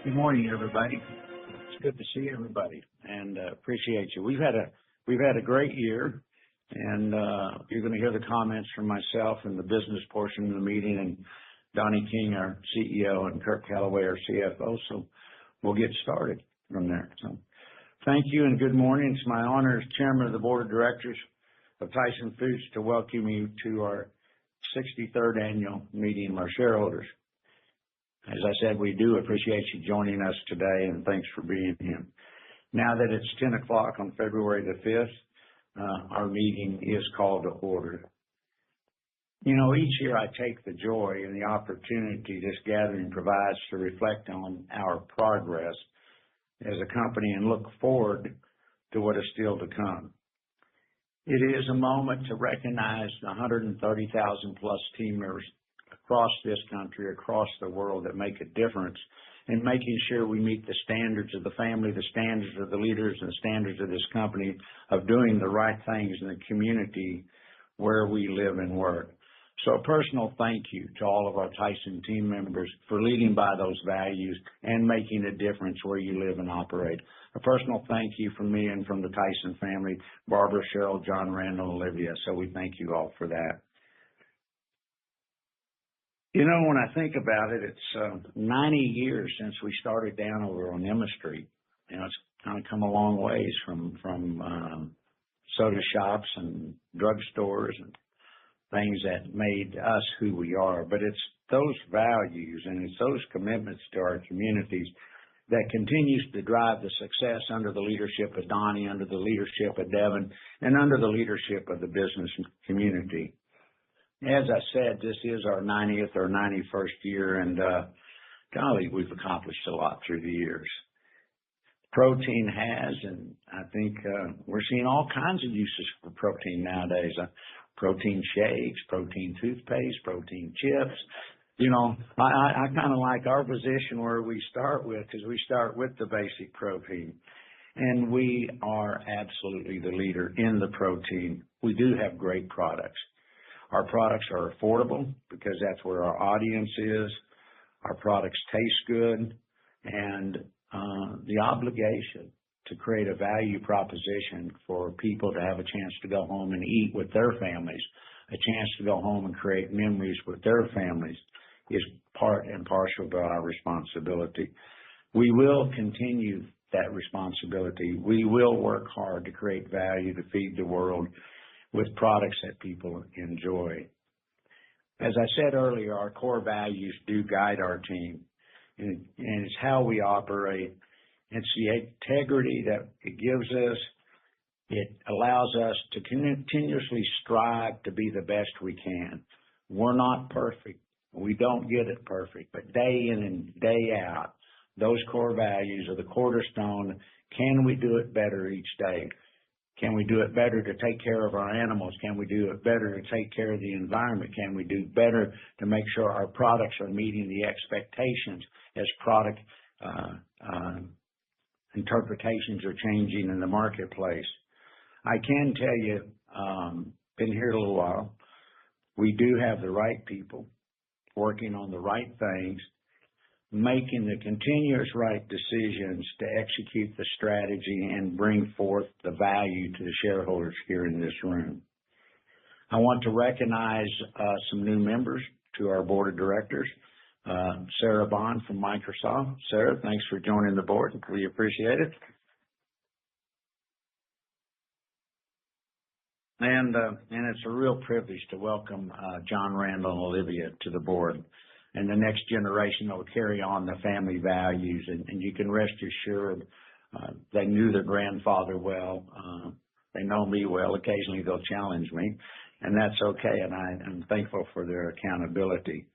Good morning, everybody. It's good to see everybody, and appreciate you. We've had a great year, and you're going to hear the comments from myself and the business portion of the meeting, and Donnie King, our CEO, and Kirk Calloway, our CFO. So we'll get started from there. So thank you, and good morning. It's my honor as chairman of the board of directors of Tyson Foods to welcome you to our 63rd annual meeting of our shareholders. As I said, we do appreciate you joining us today, and thanks for being here. Now that it's 10 o'clock on February the 5th, our meeting is called to order. You know, each year I take the joy and the opportunity this gathering provides to reflect on our progress as a company and look forward to what is still to come. It is a moment to recognize the 130,000 plus team members across this country, across the world that make a difference in making sure we meet the standards of the family, the standards of the leaders, and the standards of this company of doing the right things in the community where we live and work. So a personal thank you to all of our Tyson team members for leading by those values and making a difference where you live and operate. A personal thank you from me and from the Tyson family, Barbara, Cheryl, John, Randall, Olivia. So we thank you all for that. You know, when I think about it, it's 90 years since we started down over on Emma Street. You know, it's kind of come a long ways from soda shops and drugstores and things that made us who we are. But it's those values and it's those commitments to our communities that continues to drive the success under the leadership of Donnie, under the leadership of Devin, and under the leadership of the business community. As I said, this is our 90th or 91st year, and golly, we've accomplished a lot through the years. Protein has, and I think we're seeing all kinds of uses for protein nowadays. Protein shakes, protein toothpaste, protein chips. You know, I kind of like our position where we start with, because we start with the basic protein. And we are absolutely the leader in the protein. We do have great products. Our products are affordable because that's where our audience is. Our products taste good, and the obligation to create a value proposition for people to have a chance to go home and eat with their families, a chance to go home and create memories with their families is part and parcel to our responsibility. We will continue that responsibility. We will work hard to create value to feed the world with products that people enjoy. As I said earlier, our core values do guide our team, and it's how we operate. It's the integrity that it gives us. It allows us to continuously strive to be the best we can. We're not perfect. We don't get it perfect, but day in and day out, those core values are the cornerstone. Can we do it better each day? Can we do it better to take care of our animals? Can we do it better to take care of the environment? Can we do better to make sure our products are meeting the expectations as product interpretations are changing in the marketplace? I can tell you, been here a little while, we do have the right people working on the right things, making the continuous right decisions to execute the strategy and bring forth the value to the shareholders here in this room. I want to recognize some new members to our board of directors. Sarah Bond from Microsoft. Sarah, thanks for joining the board. We appreciate it. And it's a real privilege to welcome John Randall and Olivia to the board. And the next generation will carry on the family values, and you can rest assured they knew their grandfather well. They know me well. Occasionally they'll challenge me, and that's okay, and I'm thankful for their accountability.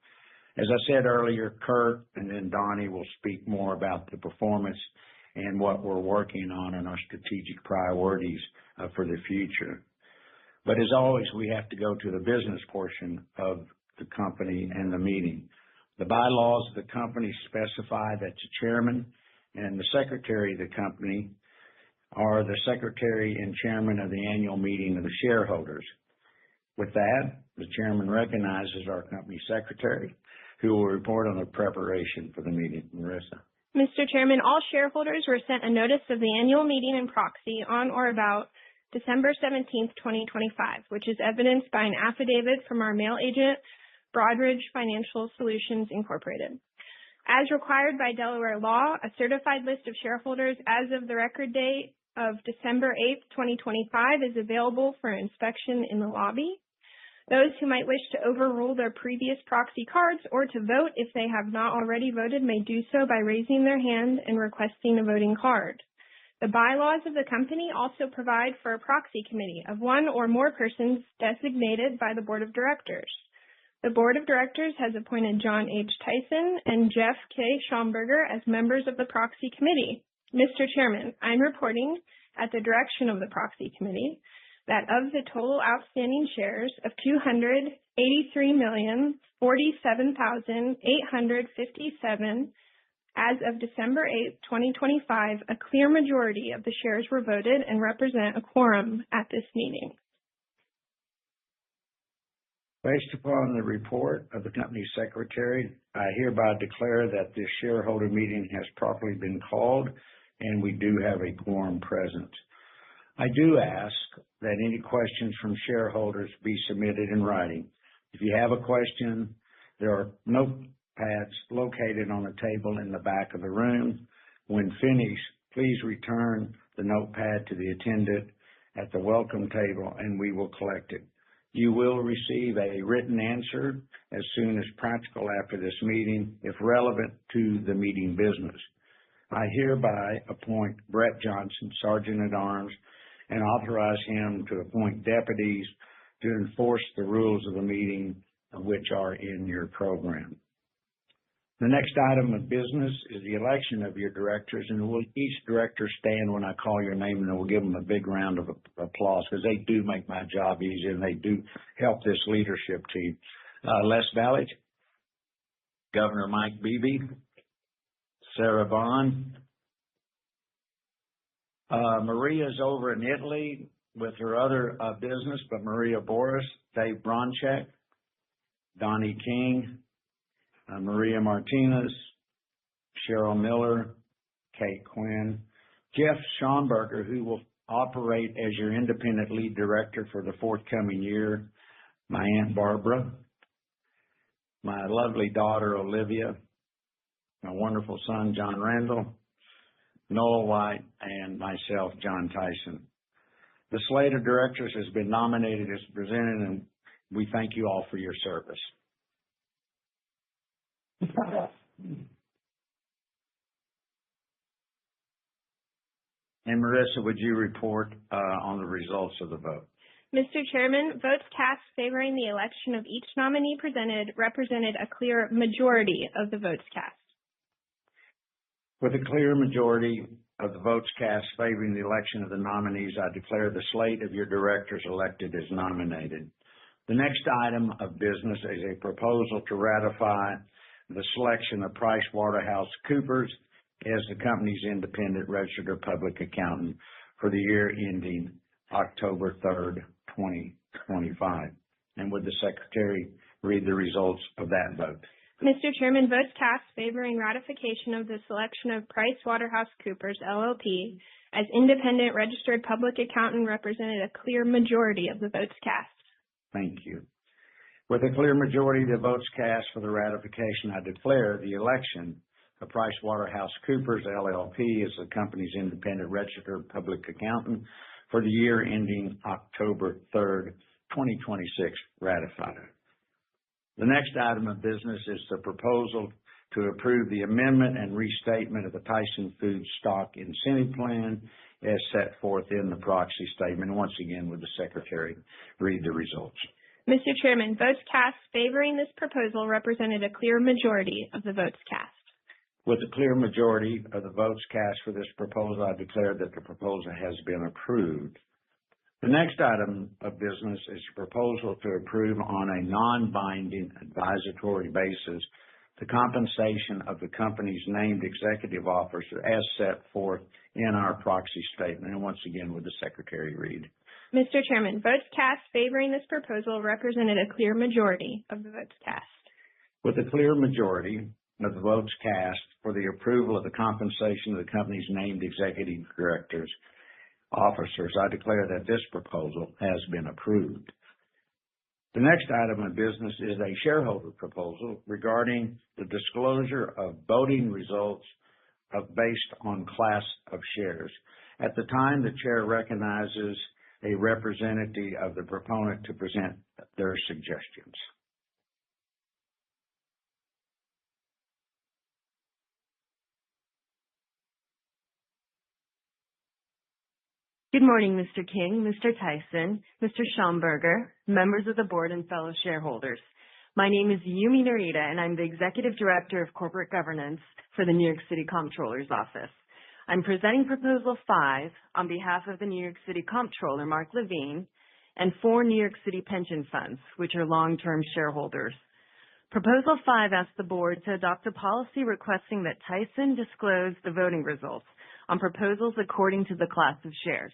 As I said earlier, Kurt and then Donnie will speak more about the performance and what we're working on and our strategic priorities for the future. But as always, we have to go to the business portion of the company and the meeting. The bylaws of the company specify that the chairman and the secretary of the company are the secretary and chairman of the annual meeting of the shareholders. With that, the chairman recognizes our company secretary, who will report on the preparation for the meeting. Marissa. Mr. Chairman, all shareholders were sent a notice of the annual meeting and proxy on or about December 17th, 2025, which is evidenced by an affidavit from our mail agent, Broadridge Financial Solutions, Incorporated. As required by Delaware law, a certified list of shareholders as of the record date of December 8th, 2025 is available for inspection in the lobby. Those who might wish to overrule their previous proxy cards or to vote if they have not already voted may do so by raising their hand and requesting a voting card. The bylaws of the company also provide for a proxy committee of one or more persons designated by the board of directors. The board of directors has appointed John H. Tyson and Jeff K. Schomburger as members of the proxy committee. Mr. Chairman, I'm reporting at the direction of the proxy committee that of the total outstanding shares of 283,047,857 as of December 8th, 2025, a clear majority of the shares were voted and represent a quorum at this meeting. Based upon the report of the company secretary, I hereby declare that this shareholder meeting has properly been called and we do have a quorum present. I do ask that any questions from shareholders be submitted in writing. If you have a question, there are notepads located on the table in the back of the room. When finished, please return the notepad to the attendant at the welcome table and we will collect it. You will receive a written answer as soon as practical after this meeting, if relevant to the meeting business. I hereby appoint Brett Johnson, Sergeant at Arms, and authorize him to appoint deputies to enforce the rules of the meeting, which are in your program. The next item of business is the election of your directors, and will each director stand when I call your name, and we'll give them a big round of applause because they do make my job easier and they do help this leadership team. Les Vallich, Governor Mike Beebe, Sarah Bond. Maria's over in Italy with her other business, but Maria Boris, Dave Bronchek, Donnie King, Maria Martinez, Cheryl Miller, Kate Quinn, Jeff Schomburger, who will operate as your independent lead director for the forthcoming year, my Aunt Barbara, my lovely daughter Olivia, my wonderful son John Randall, Noel White, and myself, John Tyson. The slate of directors has been nominated as presented, and we thank you all for your service. And Marissa, would you report on the results of the vote? Mr. Chairman, votes cast favoring the election of each nominee presented represented a clear majority of the votes cast. With a clear majority of the votes cast favoring the election of the nominees, I declare the slate of your directors elected as nominated. The next item of business is a proposal to ratify the selection of PricewaterhouseCoopers as the company's independent registered public accountant for the year ending October 3rd, 2025. And would the secretary read the results of that vote? Mr. Chairman, votes cast favoring ratification of the selection of PricewaterhouseCoopers LLP as independent registered public accountant represented a clear majority of the votes cast. Thank you. With a clear majority of the votes cast for the ratification, I declare the election of PricewaterhouseCoopers LLP as the company's independent registered public accountant for the year ending October 3rd, 2026 ratified. The next item of business is the proposal to approve the amendment and restatement of the Tyson Foods Stock Incentive Plan as set forth in the proxy statement. Once again, would the secretary read the results? Mr. Chairman, votes cast favoring this proposal represented a clear majority of the votes cast. With a clear majority of the votes cast for this proposal, I declare that the proposal has been approved. The next item of business is a proposal to approve on a non-binding advisory basis the compensation of the company's named executive officer as set forth in our proxy statement. And once again, would the secretary read? Mr. Chairman, votes cast favoring this proposal represented a clear majority of the votes cast. With a clear majority of the votes cast for the approval of the compensation of the company's named executive directors, officers, I declare that this proposal has been approved. The next item of business is a shareholder proposal regarding the disclosure of voting results based on class of shares. At the time, the chair recognizes a representative of the proponent to present their suggestions. Good morning, Mr. King, Mr. Tyson, Mr. Schomburger, members of the board, and fellow shareholders. My name is Yumi Narita, and I'm the Executive Director of Corporate Governance for the New York City Comptroller's Office. I'm presenting Proposal 5 on behalf of the New York City Comptroller, Mark Levine, and 4 New York City pension funds, which are long-term shareholders. Proposal 5 asks the board to adopt a policy requesting that Tyson disclose the voting results on proposals according to the class of shares.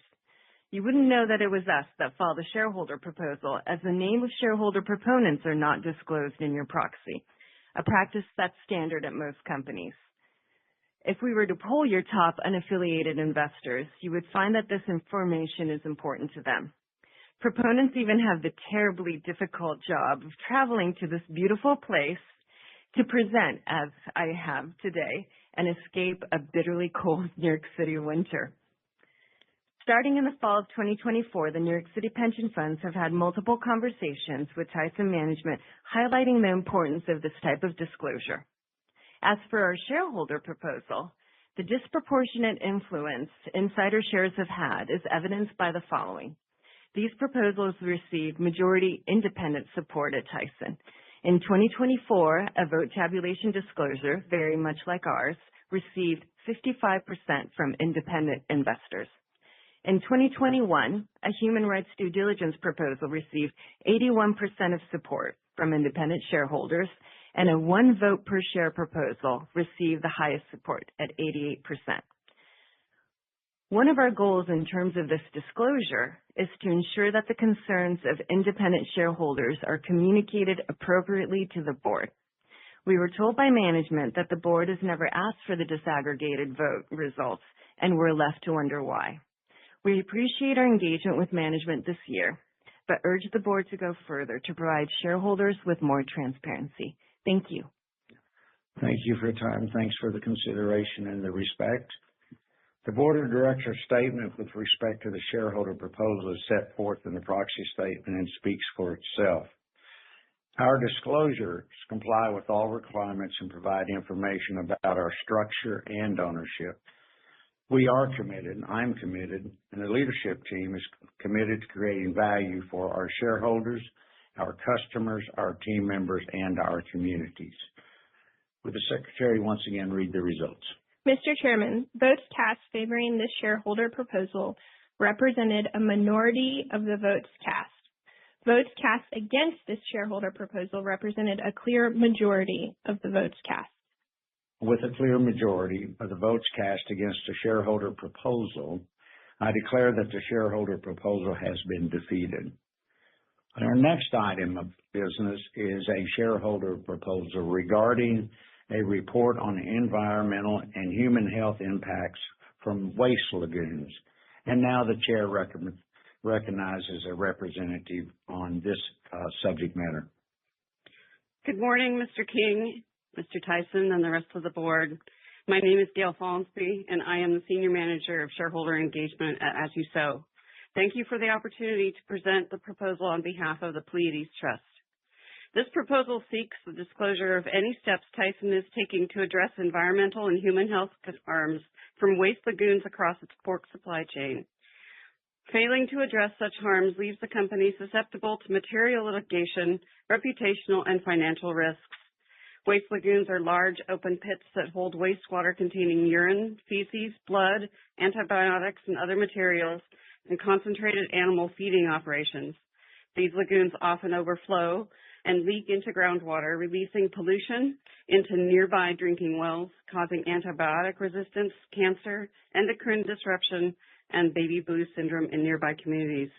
You wouldn't know that it was us that filed the shareholder proposal, as the name of shareholder proponents are not disclosed in your proxy, a practice that's standard at most companies. If we were to poll your top unaffiliated investors, you would find that this information is important to them. Proponents even have the terribly difficult job of traveling to this beautiful place to present, as I have today, and escape a bitterly cold New York City winter. Starting in the fall of 2024, the New York City pension funds have had multiple conversations with Tyson management highlighting the importance of this type of disclosure. As for our shareholder proposal, the disproportionate influence insider shares have had is evidenced by the following. These proposals received majority independent support at Tyson. In 2024, a vote tabulation disclosure, very much like ours, received 55% from independent investors. In 2021, a human rights due diligence proposal received 81% of support from independent shareholders, and a 1 vote per share proposal received the highest support at 88%. One of our goals in terms of this disclosure is to ensure that the concerns of independent shareholders are communicated appropriately to the board. We were told by management that the board has never asked for the disaggregated vote results, and we're left to wonder why. We appreciate our engagement with management this year, but urge the board to go further to provide shareholders with more transparency. Thank you. Thank you for your time. Thanks for the consideration and the respect. The Board of Directors' statement with respect to the shareholder proposal is set forth in the proxy statement and speaks for itself. Our disclosures comply with all requirements and provide information about our structure and ownership. We are committed, I'm committed, and the leadership team is committed to creating value for our shareholders, our customers, our team members, and our communities. Would the Secretary once again read the results? Mr. Chairman, votes cast favoring this shareholder proposal represented a minority of the votes cast. Votes cast against this shareholder proposal represented a clear majority of the votes cast. With a clear majority of the votes cast against the shareholder proposal, I declare that the shareholder proposal has been defeated. Our next item of business is a shareholder proposal regarding a report on environmental and human health impacts from waste lagoons. And now the chair recognizes a representative on this subject matter. Good morning, Mr. King, Mr. Tyson, and the rest of the board. My name is Gail Fallensby, and I am the Senior Manager of Shareholder Engagement at As You Sow. Thank you for the opportunity to present the proposal on behalf of the Pleiades Trust. This proposal seeks the disclosure of any steps Tyson is taking to address environmental and human health harms from waste lagoons across its pork supply chain. Failing to address such harms leaves the company susceptible to material litigation, reputational, and financial risks. Waste lagoons are large open pits that hold wastewater containing urine, feces, blood, antibiotics, and other materials, and concentrated animal feeding operations. These lagoons often overflow and leak into groundwater, releasing pollution into nearby drinking wells, causing antibiotic resistance, cancer, endocrine disruption, and baby blue syndrome in nearby communities.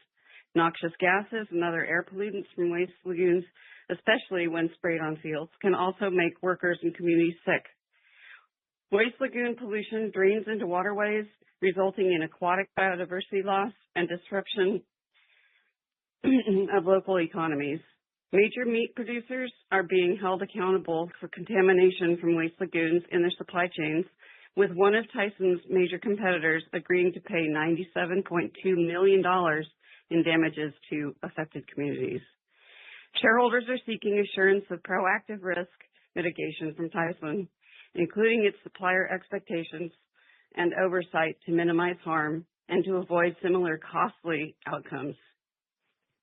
Noxious gases and other air pollutants from waste lagoons especially when sprayed on fields, can also make workers and communities sick. Waste lagoon pollution drains into waterways, resulting in aquatic biodiversity loss and disruption of local economies. Major meat producers are being held accountable for contamination from waste lagoons in their supply chains, with one of Tyson's major competitors agreeing to pay $97.2 million in damages to affected communities. Shareholders are seeking assurance of proactive risk mitigation from Tyson, including its supplier expectations and oversight to minimize harm and to avoid similar costly outcomes.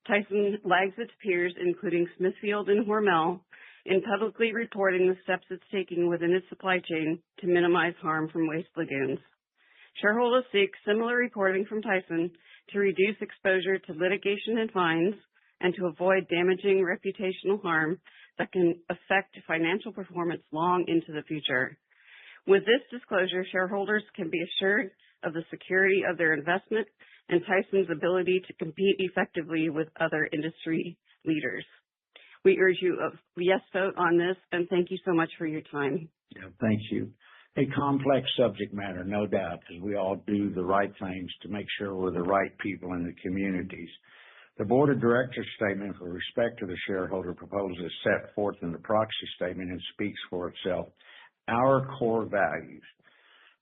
Tyson lags its peers, including Smithfield and Hormel, in publicly reporting the steps it's taking within its supply chain to minimize harm from waste lagoons. Shareholders seek similar reporting from Tyson to reduce exposure to litigation and fines and to avoid damaging reputational harm that can affect financial performance long into the future. With this disclosure, shareholders can be assured of the security of their investment and Tyson's ability to compete effectively with other industry leaders. We urge you a yes vote on this, and thank you so much for your time. Yeah, thank you. A complex subject matter, no doubt, because we all do the right things to make sure we're the right people in the communities. The Board of Directors statement with respect to the shareholder proposal is set forth in the proxy statement and speaks for itself. Our core values,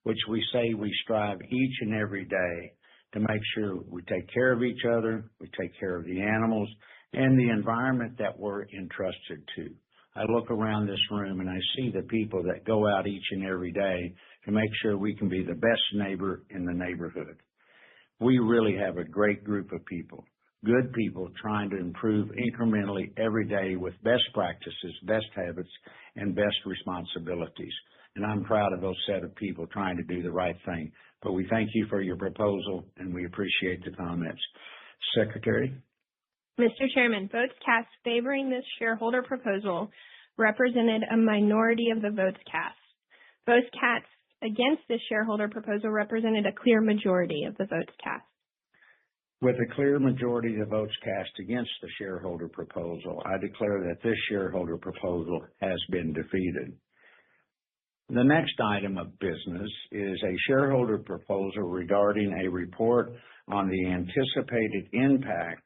which we say we strive each and every day to make sure we take care of each other, we take care of the animals, and the environment that we're entrusted to. I look around this room and I see the people that go out each and every day to make sure we can be the best neighbor in the neighborhood. We really have a great group of people, good people trying to improve incrementally every day with best practices, best habits, and best responsibilities. And I'm proud of those set of people trying to do the right thing. But we thank you for your proposal, and we appreciate the comments. Secretary? Mr. Chairman, votes cast favoring this shareholder proposal represented a minority of the votes cast. Votes cast against this shareholder proposal represented a clear majority of the votes cast. With a clear majority of the votes cast against the shareholder proposal, I declare that this shareholder proposal has been defeated. The next item of business is a shareholder proposal regarding a report on the anticipated impact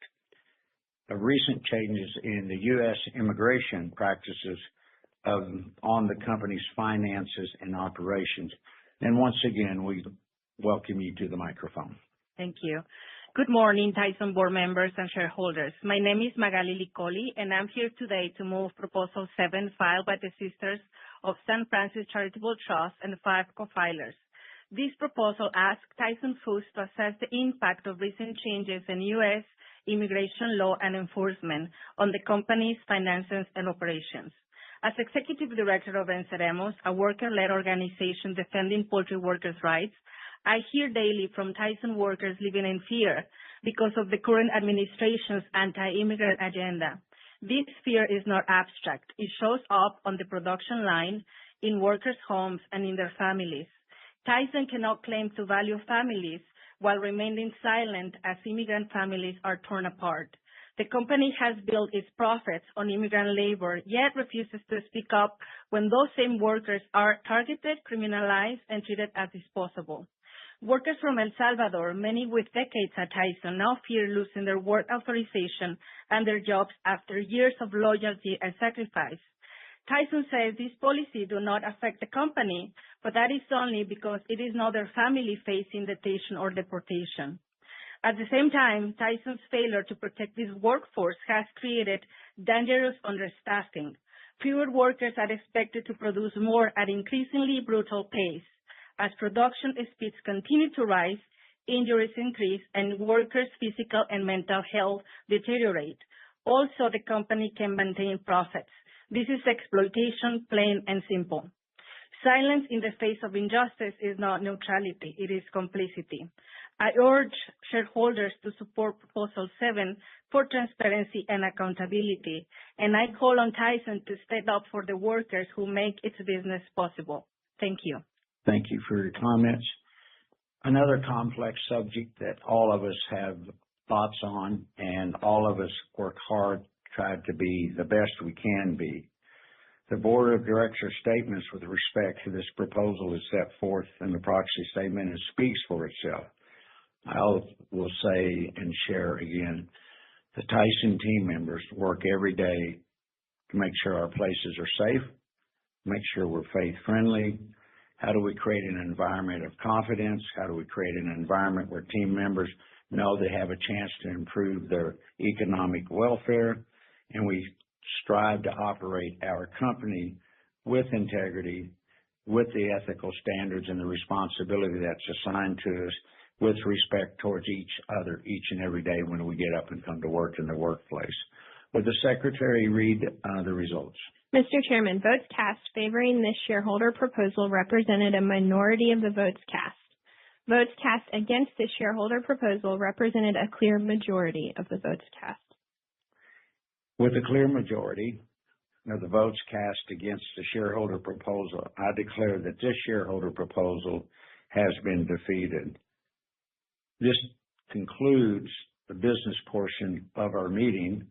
of recent changes in the U.S. immigration practices on the company's finances and operations. And once again, we welcome you to the microphone. Thank you. Good morning, Tyson board members and shareholders. My name is Magali Licoli, and I'm here today to move Proposal 7 filed by the Sisters of St. Francis Charitable Trust and 5 co-filers. This proposal asks Tyson Foods to assess the impact of recent changes in U.S. immigration law and enforcement on the company's finances and operations. As Executive Director of Venceremos, a worker-led organization defending poultry workers' rights, I hear daily from Tyson workers living in fear because of the current administration's anti-immigrant agenda. This fear is not abstract. It shows up on the production line, in workers' homes, and in their families. Tyson cannot claim to value families while remaining silent as immigrant families are torn apart. The company has built its profits on immigrant labor, yet refuses to speak up when those same workers are targeted, criminalized, and treated as disposable. Workers from El Salvador, many with decades at Tyson, now fear losing their work authorization and their jobs after years of loyalty and sacrifice. Tyson says these policies do not affect the company, but that is only because it is not their family facing detention or deportation. At the same time, Tyson's failure to protect this workforce has created dangerous understaffing. Fewer workers are expected to produce more at increasingly brutal pace. As production speeds continue to rise, injuries increase, and workers' physical and mental health deteriorate. Also, the company can maintain profits. This is exploitation, plain and simple. Silence in the face of injustice is not neutrality, it is complicity. I urge shareholders to support Proposal 7 for transparency and accountability, and I call on Tyson to stand up for the workers who make its business possible. Thank you. Thank you for your comments. Another complex subject that all of us have thoughts on and all of us work hard tried to be the best we can be. The Board of Directors' statements with respect to this proposal is set forth in the proxy statement and speaks for itself. I will say and share again, the Tyson team members work every day to make sure our places are safe, make sure we're faith-friendly. How do we create an environment of confidence? How do we create an environment where team members know they have a chance to improve their economic welfare? And we strive to operate our company with integrity, with the ethical standards and the responsibility that's assigned to us, with respect towards each other each and every day when we get up and come to work in the workplace. Would the Secretary read the results? Mr. Chairman, votes cast favoring this shareholder proposal represented a minority of the votes cast. Votes cast against this shareholder proposal represented a clear majority of the votes cast. With a clear majority of the votes cast against the shareholder proposal, I declare that this shareholder proposal has been defeated. This concludes the business portion of our meeting,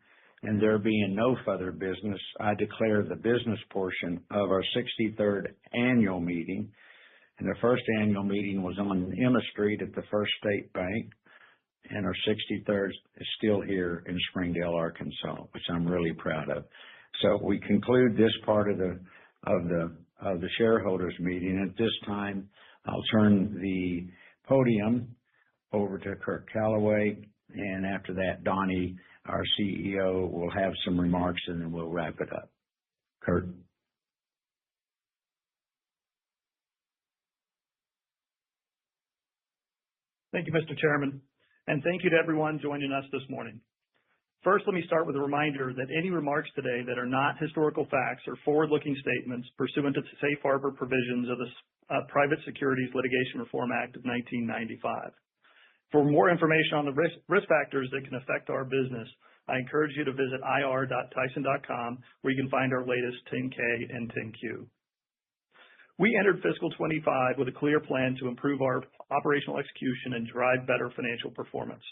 and there being no further business, I declare the business portion of our 63rd annual meeting, and the first annual meeting was on Emma Street at the First State Bank, and our 63rd is still here in Springdale, Arkansas, which I'm really proud of. So we conclude this part of the shareholders meeting. At this time, I'll turn the podium over to Kurt Callaway, and after that, Donnie, our CEO, will have some remarks, and then we'll wrap it up. Kurt. Thank you, Mr. Chairman, and thank you to everyone joining us this morning. First, let me start with a reminder that any remarks today that are not historical facts or forward-looking statements pursuant to the safe harbor provisions of the Private Securities Litigation Reform Act of 1995. For more information on the risk factors that can affect our business, I encourage you to visit ir.tyson.com, where you can find our latest 10-K and 10-Q. We entered fiscal 25 with a clear plan to improve our operational execution and drive better financial performance.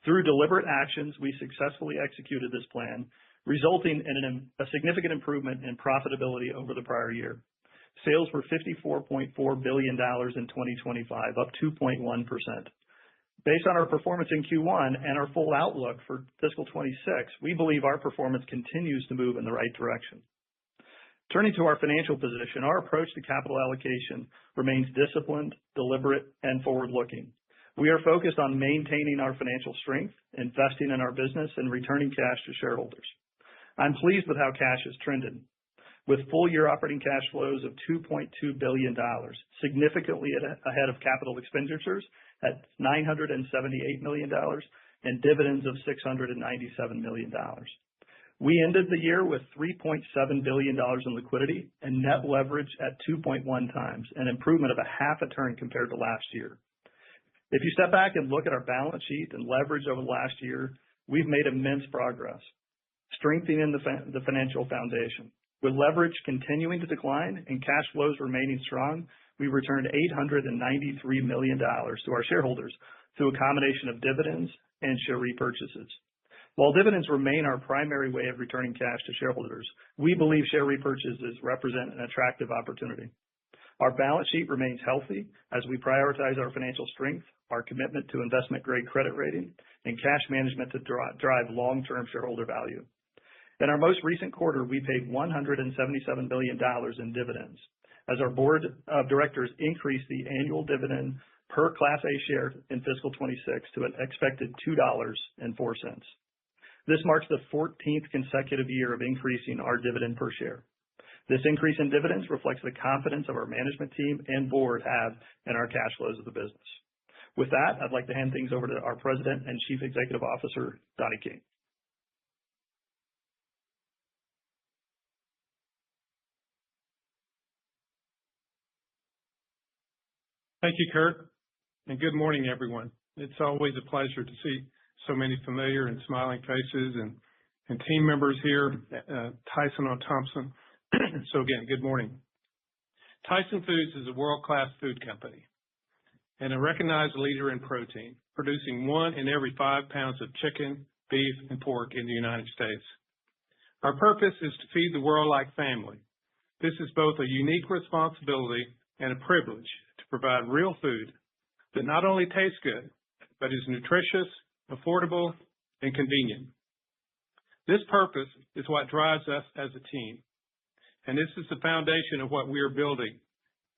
Through deliberate actions, we successfully executed this plan, resulting in a significant improvement in profitability over the prior year. Sales were $54.4 billion in 2025, up 2.1%. Based on our performance in Q1 and our full outlook for fiscal 26, we believe our performance continues to move in the right direction. Turning to our financial position, our approach to capital allocation remains disciplined, deliberate, and forward-looking. We are focused on maintaining our financial strength, investing in our business, and returning cash to shareholders. I'm pleased with how cash has trended, with full-year operating cash flows of $2.2 billion, significantly ahead of capital expenditures at $978 million and dividends of $697 million. We ended the year with $3.7 billion in liquidity and net leverage at 2.1 times, an improvement of a half a turn compared to last year. If you step back and look at our balance sheet and leverage over the last year, we've made immense progress, strengthening the financial foundation. With leverage continuing to decline and cash flows remaining strong, we returned $893 million to our shareholders through a combination of dividends and share repurchases. While dividends remain our primary way of returning cash to shareholders, we believe share repurchases represent an attractive opportunity. Our balance sheet remains healthy as we prioritize our financial strength, our commitment to investment-grade credit rating, and cash management to drive long-term shareholder value. In our most recent quarter, we paid $177 billion in dividends, as our board of directors increased the annual dividend per Class A share in fiscal 26 to an expected $2.04. This marks the 14th consecutive year of increasing our dividend per share. This increase in dividends reflects the confidence of our management team and board have in our cash flows of the business. With that, I'd like to hand things over to our President and Chief Executive Officer, Donnie King. Thank you, Kurt, and good morning, everyone. It's always a pleasure to see so many familiar and smiling faces and team members here, Tyson on Thompson. So again, good morning. Tyson Foods is a world-class food company and a recognized leader in protein, producing 1 in every 5 pounds of chicken, beef, and pork in the United States. Our purpose is to feed the world like family. This is both a unique responsibility and a privilege to provide real food that not only tastes good, but is nutritious, affordable, and convenient. This purpose is what drives us as a team, and this is the foundation of what we are building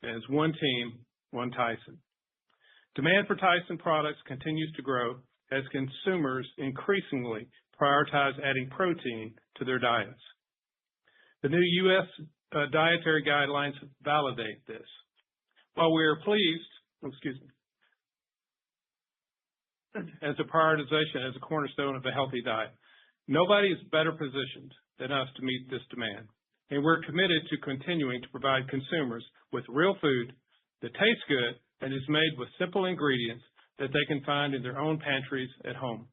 as one team, one Tyson. Demand for Tyson products continues to grow as consumers increasingly prioritize adding protein to their diets. The new U.S. Dietary guidelines validate this. While we are pleased, as a prioritization as a cornerstone of a healthy diet, nobody is better positioned than us to meet this demand, and we're committed to continuing to provide consumers with real food that tastes good and is made with simple ingredients that they can find in their own pantries at home.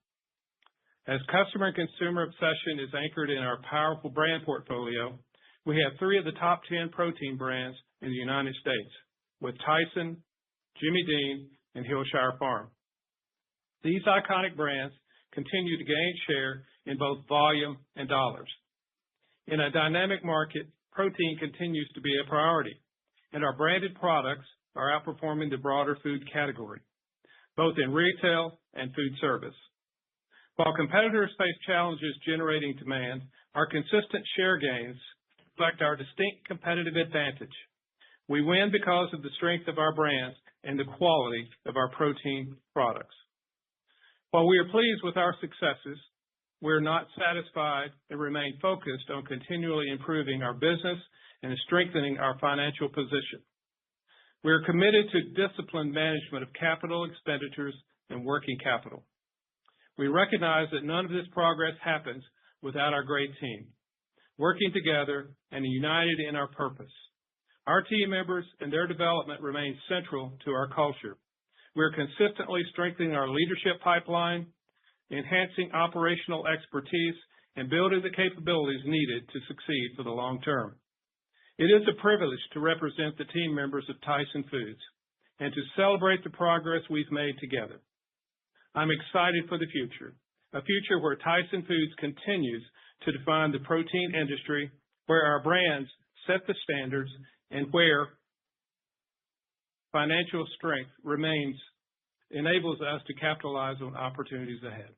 As customer and consumer obsession is anchored in our powerful brand portfolio, we have 3 of the top 10 protein brands in the United States, with Tyson, Jimmy Dean, and Hillshire Farm. These iconic brands continue to gain share in both volume and dollars. In a dynamic market, protein continues to be a priority, and our branded products are outperforming the broader food category, both in retail and food service. While competitors face challenges generating demand, our consistent share gains reflect our distinct competitive advantage. We win because of the strength of our brands and the quality of our protein products. While we are pleased with our successes, we're not satisfied and remain focused on continually improving our business and strengthening our financial position. We are committed to disciplined management of capital expenditures and working capital. We recognize that none of this progress happens without our great team, working together and united in our purpose. Our team members and their development remain central to our culture. We're consistently strengthening our leadership pipeline, enhancing operational expertise, and building the capabilities needed to succeed for the long term. It is a privilege to represent the team members of Tyson Foods and to celebrate the progress we've made together. I'm excited for the future, a future where Tyson Foods continues to define the protein industry, where our brands set the standards, and where financial strength enables us to capitalize on opportunities ahead.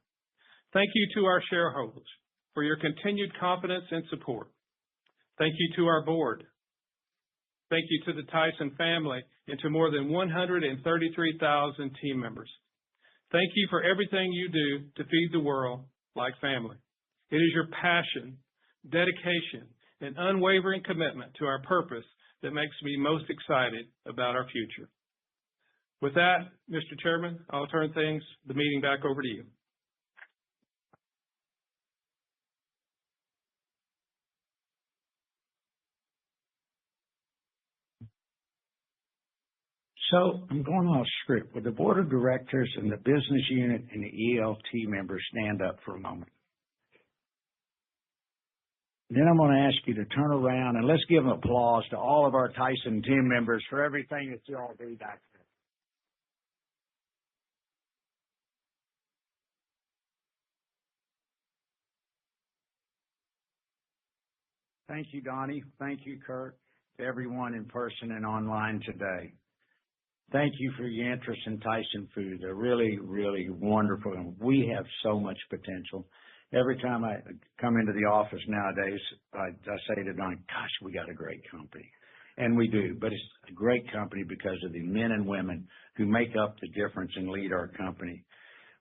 Thank you to our shareholders for your continued confidence and support. Thank you to our board. Thank you to the Tyson family and to more than 133,000 team members. Thank you for everything you do to feed the world like family. It is your passion, dedication, and unwavering commitment to our purpose that makes me most excited about our future. With that, Mr. Chairman, I'll turn the meeting back over to you. So I'm going off script. Would the board of directors and the business unit and the ELT members stand up for a moment? Then I'm going to ask you to turn around and let's give an applause to all of our Tyson team members for everything that you all do back there. Thank you, Donnie. Thank you, Kurt, to everyone in person and online today. Thank you for your interest in Tyson Foods. They're really, really wonderful, and we have so much potential. Every time I come into the office nowadays, I say to Don, gosh, we got a great company. And we do, but it's a great company because of the men and women who make up the difference and lead our company.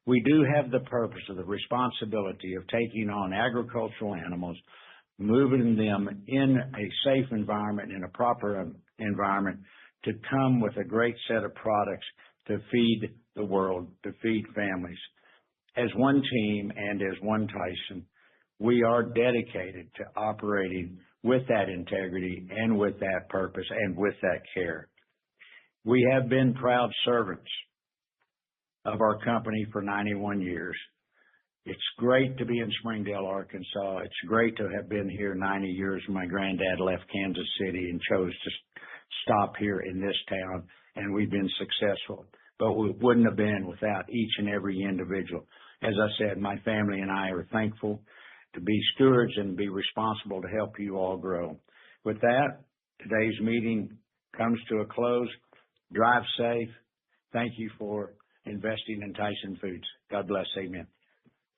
We do have the purpose of the responsibility of taking on agricultural animals, moving them in a safe environment, in a proper environment, to come with a great set of products to feed the world, to feed families. As one team and as one Tyson, we are dedicated to operating with that integrity and with that purpose and with that care. We have been proud servants of our company for 91 years. It's great to be in Springdale, Arkansas. It's great to have been here 90 years when my granddad left Kansas City and chose to stop here in this town, and we've been successful. But we wouldn't have been without each and every individual. As I said, my family and I are thankful to be stewards and be responsible to help you all grow. With that, today's meeting comes to a close. Drive safe. Thank you for investing in Tyson Foods. God bless. Amen.